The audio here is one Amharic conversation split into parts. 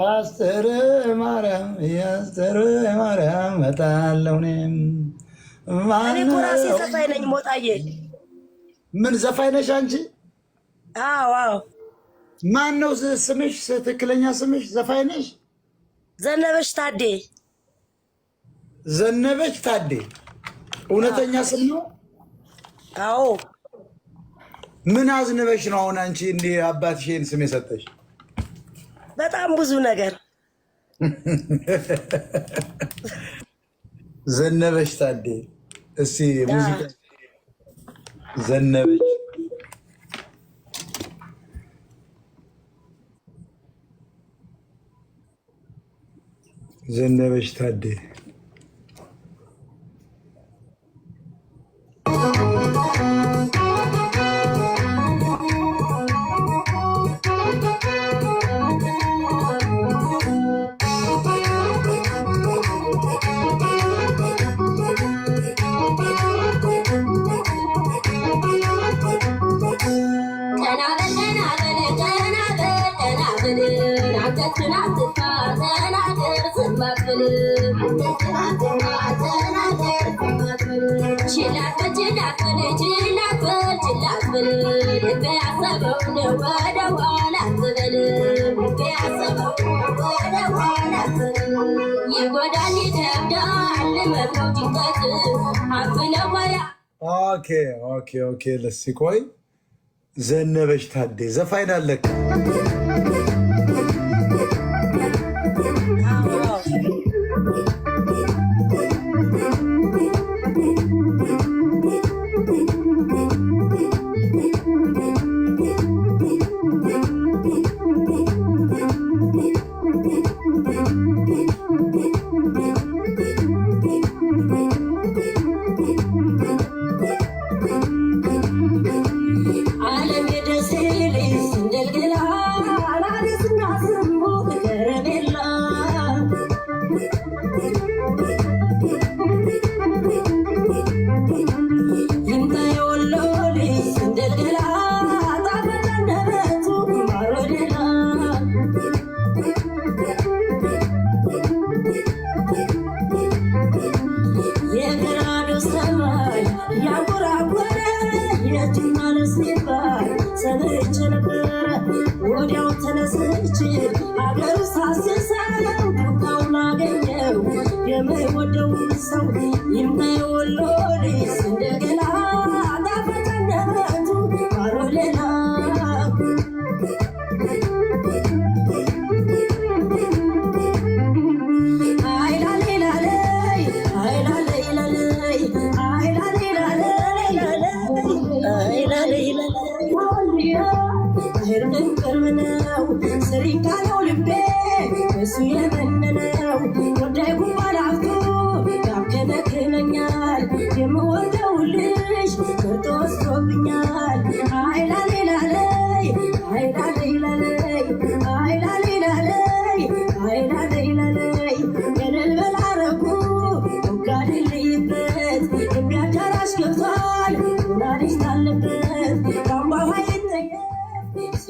አስተር ማርያም መጣለው እኔም እኔ እኮ ራሴ ዘፋኝ ነኝ ሞጣዬ። ምን ዘፋኝ ነሽ አንቺ? አዎ አዎ። ማን ነው ስምሽ? ትክክለኛ ስምሽ ዘፋኝ ነሽ? ዘነበች ታዴ። ዘነበች ታዴ እውነተኛ ስም ነው? አዎ። ምን አዝነበሽ ነው አሁን አንቺ እንዲህ አባትሽን ስም የሰጠሽ? በጣም ብዙ ነገር። ዘነበች ታዴ እስቲ ሙዚቃ ዘነበች ዘነበች ታዴ ኦኬ ለሲቆይ ዘነበች ታዴ ዘፋኝ አለክ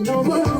No more,